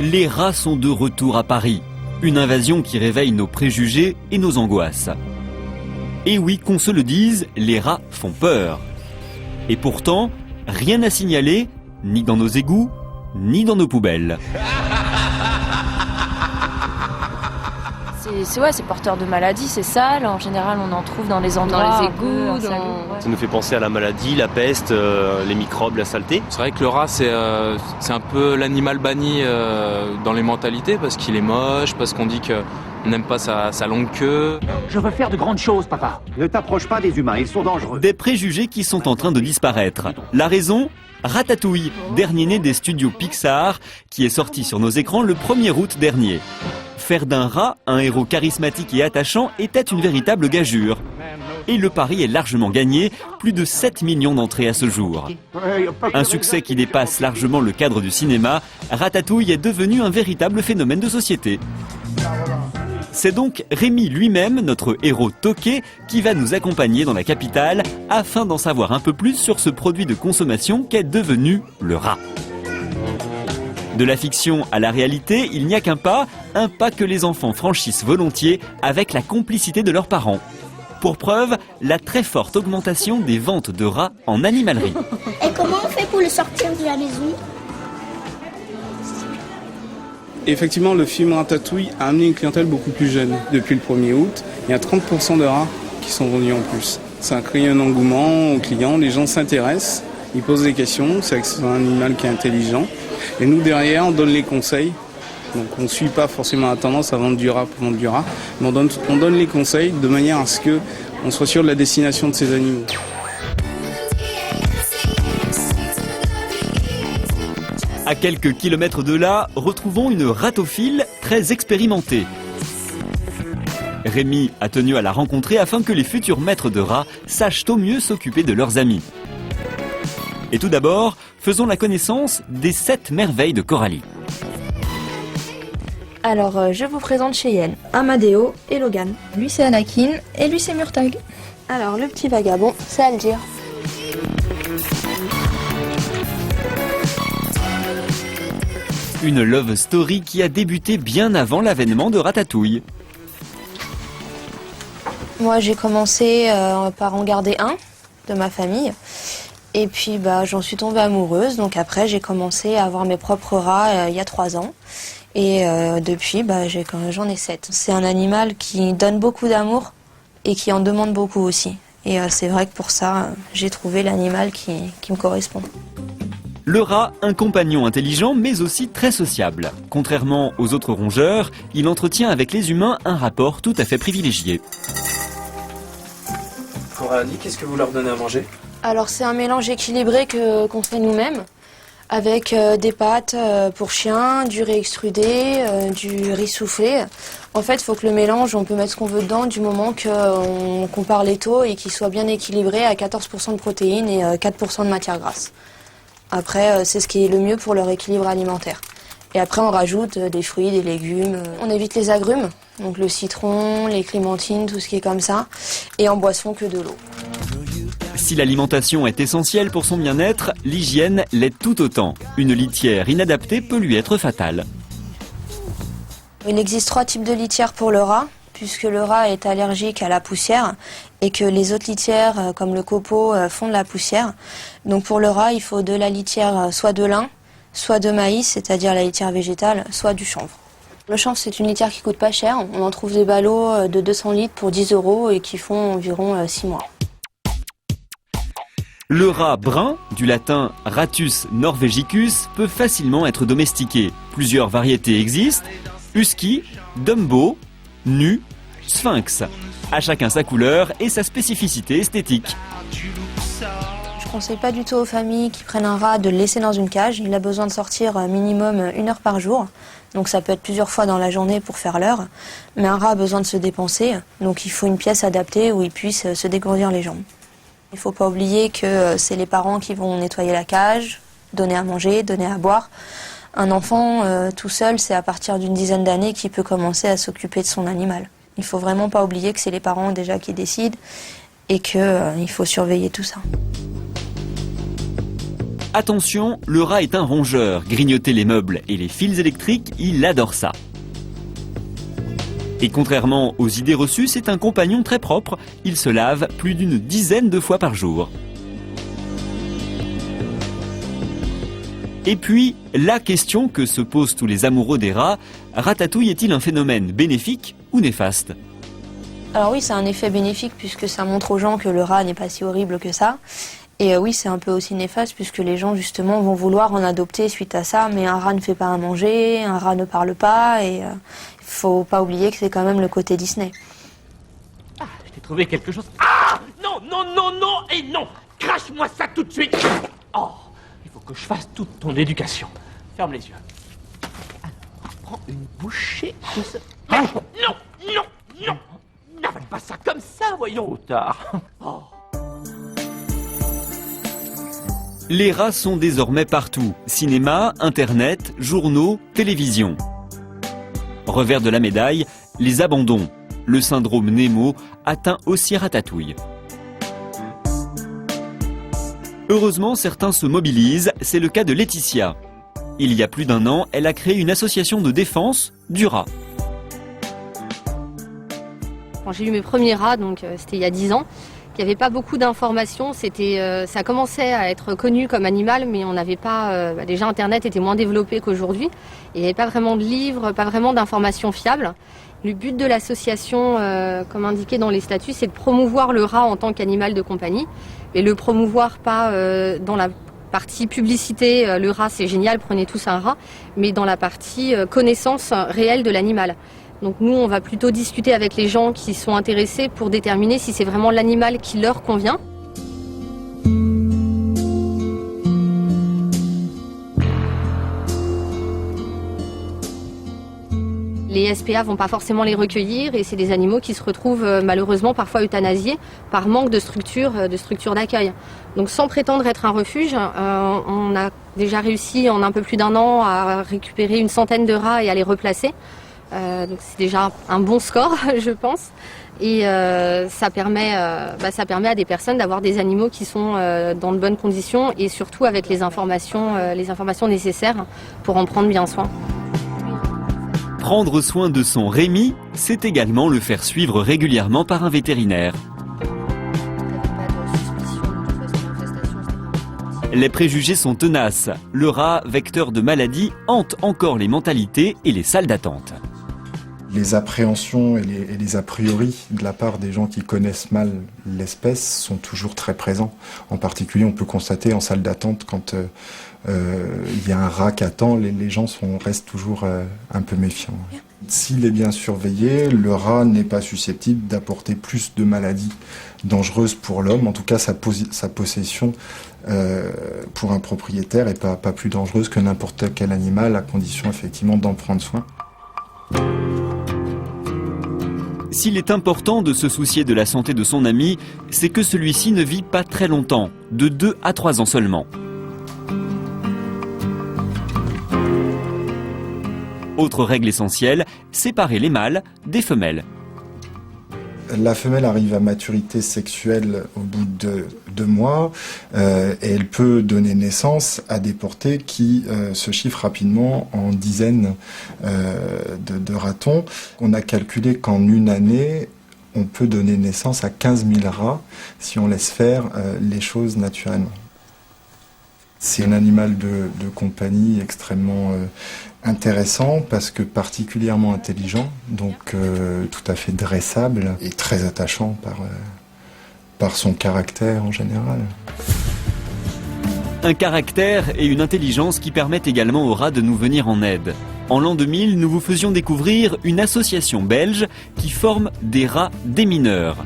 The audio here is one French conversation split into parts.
Les rats sont de retour à Paris. Une invasion qui réveille nos préjugés et nos angoisses. Et oui, qu'on se le dise, les rats font peur. Et pourtant, rien à signaler, ni dans nos égouts, ni dans nos poubelles. C'est porteur de maladies, c'est sale. En général, on en trouve dans les endroits, dans les égouts. Ça nous fait penser à la maladie, la peste, les microbes, la saleté. C'est vrai que le rat, c'est un peu l'animal banni dans les mentalités, parce qu'il est moche, parce qu'on dit qu'on n'aime pas sa longue queue. Je veux faire de grandes choses, papa. Ne t'approche pas des humains, ils sont dangereux. Des préjugés qui sont en train de disparaître. La raison ? Ratatouille, dernier né des studios Pixar, qui est sorti sur nos écrans le 1er août dernier. Faire d'un rat un héros charismatique et attachant était une véritable gageure. Et le pari est largement gagné, plus de 7 millions d'entrées à ce jour. Un succès qui dépasse largement le cadre du cinéma, Ratatouille est devenu un véritable phénomène de société. C'est donc Rémi lui-même, notre héros toqué, qui va nous accompagner dans la capitale afin d'en savoir un peu plus sur ce produit de consommation qu'est devenu le rat. De la fiction à la réalité, il n'y a qu'un pas que les enfants franchissent volontiers avec la complicité de leurs parents. Pour preuve, la très forte augmentation des ventes de rats en animalerie. Et comment on fait pour le sortir de la maison ? Effectivement, le film Ratatouille a amené une clientèle beaucoup plus jeune. Depuis le 1er août, il y a 30% de rats qui sont vendus en plus. Ça a créé un engouement aux clients, les gens s'intéressent, ils posent des questions, c'est un animal qui est intelligent. Et nous, derrière, on donne les conseils. Donc on ne suit pas forcément la tendance à vendre du rat pour vendre du rat, mais on donne les conseils de manière à ce qu'on soit sûr de la destination de ces animaux. À quelques kilomètres de là, retrouvons une ratophile très expérimentée. Rémi a tenu à la rencontrer afin que les futurs maîtres de rats sachent au mieux s'occuper de leurs amis. Et tout d'abord, faisons la connaissance des 7 merveilles de Coralie. Alors, je vous présente Cheyenne, Amadeo et Logan. Lui c'est Anakin et lui c'est Murtag. Alors, le petit vagabond, c'est Algir. Une love story qui a débuté bien avant l'avènement de Ratatouille. Moi, j'ai commencé par en garder un de ma famille. Et puis, j'en suis tombée amoureuse. Donc après, j'ai commencé à avoir mes propres rats il y a 3 ans. Et depuis, j'en ai 7. C'est un animal qui donne beaucoup d'amour et qui en demande beaucoup aussi. Et c'est vrai que pour ça, j'ai trouvé l'animal qui me correspond. Le rat, un compagnon intelligent mais aussi très sociable. Contrairement aux autres rongeurs, il entretient avec les humains un rapport tout à fait privilégié. Coralie, qu'est-ce que vous leur donnez à manger ? Alors c'est un mélange équilibré qu'on fait nous-mêmes, avec des pâtes pour chiens, du riz extrudé, du riz soufflé. En fait, il faut que le mélange, on peut mettre ce qu'on veut dedans du moment qu'on compare les taux et qu'il soit bien équilibré à 14% de protéines et 4% de matière grasse. Après, c'est ce qui est le mieux pour leur équilibre alimentaire. Et après, on rajoute des fruits, des légumes. On évite les agrumes, donc le citron, les clémentines, tout ce qui est comme ça. Et en boisson, que de l'eau. Si l'alimentation est essentielle pour son bien-être, l'hygiène l'est tout autant. Une litière inadaptée peut lui être fatale. Il existe 3 types de litières pour le rat, puisque le rat est allergique à la poussière et que les autres litières, comme le copeau, font de la poussière. Donc pour le rat, il faut de la litière soit de lin, soit de maïs, c'est-à-dire la litière végétale, soit du chanvre. Le chanvre, c'est une litière qui coûte pas cher. On en trouve des ballots de 200 litres pour 10 € et qui font environ 6 mois. Le rat brun, du latin Ratus norvegicus, peut facilement être domestiqué. Plusieurs variétés existent: husky, dumbo, nu, sphinx. À chacun sa couleur et sa spécificité esthétique. Je conseille pas du tout aux familles qui prennent un rat de le laisser dans une cage. Il a besoin de sortir minimum 1 heure par jour. Donc ça peut être plusieurs fois dans la journée pour faire l'heure. Mais un rat a besoin de se dépenser. Donc il faut une pièce adaptée où il puisse se dégourdir les jambes. Il ne faut pas oublier que c'est les parents qui vont nettoyer la cage, donner à manger, donner à boire. Un enfant tout seul, c'est à partir d'une dizaine d'années qu'il peut commencer à s'occuper de son animal. Il ne faut vraiment pas oublier que c'est les parents déjà qui décident et qu'il faut surveiller tout ça. Attention, le rat est un rongeur. Grignoter les meubles et les fils électriques, il adore ça. Et contrairement aux idées reçues, c'est un compagnon très propre. Il se lave plus d'une dizaine de fois par jour. Et puis, la question que se posent tous les amoureux des rats, Ratatouille est-il un phénomène bénéfique ou néfaste? Alors oui, c'est un effet bénéfique puisque ça montre aux gens que le rat n'est pas si horrible que ça. Et oui, c'est un peu aussi néfaste puisque les gens justement vont vouloir en adopter suite à ça, mais un rat ne fait pas à manger, un rat ne parle pas, et il faut pas oublier que c'est quand même le côté Disney. Ah, je t'ai trouvé quelque chose. Ah! Non, non, non, non et non! Crache-moi ça tout de suite! Oh, il faut que je fasse toute ton éducation. Ferme les yeux. Alors, prends une bouchée de ce... Non, non, non, non! N'avale pas ça comme ça, voyons. Trop tard. Oh. Les rats sont désormais partout. Cinéma, internet, journaux, télévision. Revers de la médaille, les abandons. Le syndrome Nemo atteint aussi Ratatouille. Heureusement, certains se mobilisent, c'est le cas de Laetitia. Il y a plus d'1 an, elle a créé une association de défense du rat. Quand j'ai eu mes premiers rats, donc c'était il y a 10 ans, il n'y avait pas beaucoup d'informations. Ça commençait à être connu comme animal, mais on n'avait pas. Déjà, Internet était moins développé qu'aujourd'hui. Il n'y avait pas vraiment de livres, pas vraiment d'informations fiables. Le but de l'association, comme indiqué dans les statuts, c'est de promouvoir le rat en tant qu'animal de compagnie. Et le promouvoir pas dans la partie publicité, le rat c'est génial, prenez tous un rat, mais dans la partie connaissance réelle de l'animal. Donc nous, on va plutôt discuter avec les gens qui sont intéressés pour déterminer si c'est vraiment l'animal qui leur convient. Les SPA vont pas forcément les recueillir et c'est des animaux qui se retrouvent malheureusement parfois euthanasiés par manque de structure d'accueil. Donc sans prétendre être un refuge, on a déjà réussi en un peu plus d'1 an à récupérer une centaine de rats et à les replacer. Donc c'est déjà un bon score, je pense. Et ça permet à des personnes d'avoir des animaux qui sont dans de bonnes conditions et surtout avec les informations nécessaires pour en prendre bien soin. Prendre soin de son Rémi, c'est également le faire suivre régulièrement par un vétérinaire. Les préjugés sont tenaces. Le rat, vecteur de maladies, hante encore les mentalités et les salles d'attente. Les appréhensions et les a priori de la part des gens qui connaissent mal l'espèce sont toujours très présents. En particulier, on peut constater en salle d'attente quand il y a un rat qui attend, les gens restent toujours un peu méfiants. S'il est bien surveillé, le rat n'est pas susceptible d'apporter plus de maladies dangereuses pour l'homme. En tout cas, sa possession pour un propriétaire est pas plus dangereuse que n'importe quel animal, à condition effectivement d'en prendre soin. S'il est important de se soucier de la santé de son ami, c'est que celui-ci ne vit pas très longtemps, de 2 à 3 ans seulement. Autre règle essentielle, séparer les mâles des femelles. La femelle arrive à maturité sexuelle au bout de 2 mois et elle peut donner naissance à des portées qui se chiffrent rapidement en dizaines de ratons. On a calculé qu'en 1 année, on peut donner naissance à 15 000 rats si on laisse faire les choses naturellement. C'est un animal de compagnie extrêmement intéressant parce que particulièrement intelligent, donc tout à fait dressable et très attachant par son caractère en général. Un caractère et une intelligence qui permettent également aux rats de nous venir en aide. En l'an 2000, nous vous faisions découvrir une association belge qui forme des rats démineurs.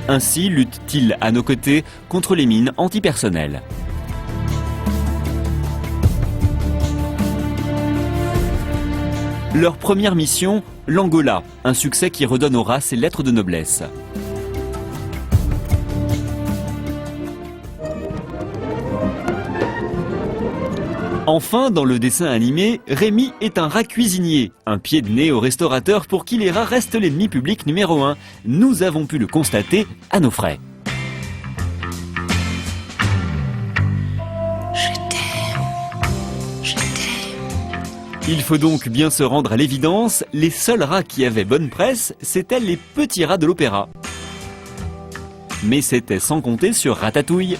Ainsi luttent-ils à nos côtés contre les mines antipersonnelles. Leur première mission, l'Angola, un succès qui redonne aux rats ses lettres de noblesse. Enfin, dans le dessin animé, Rémi est un rat cuisinier, un pied de nez au restaurateur pour qui les rats restent l'ennemi public numéro 1. Nous avons pu le constater à nos frais. Il faut donc bien se rendre à l'évidence, les seuls rats qui avaient bonne presse, c'étaient les petits rats de l'opéra. Mais c'était sans compter sur Ratatouille.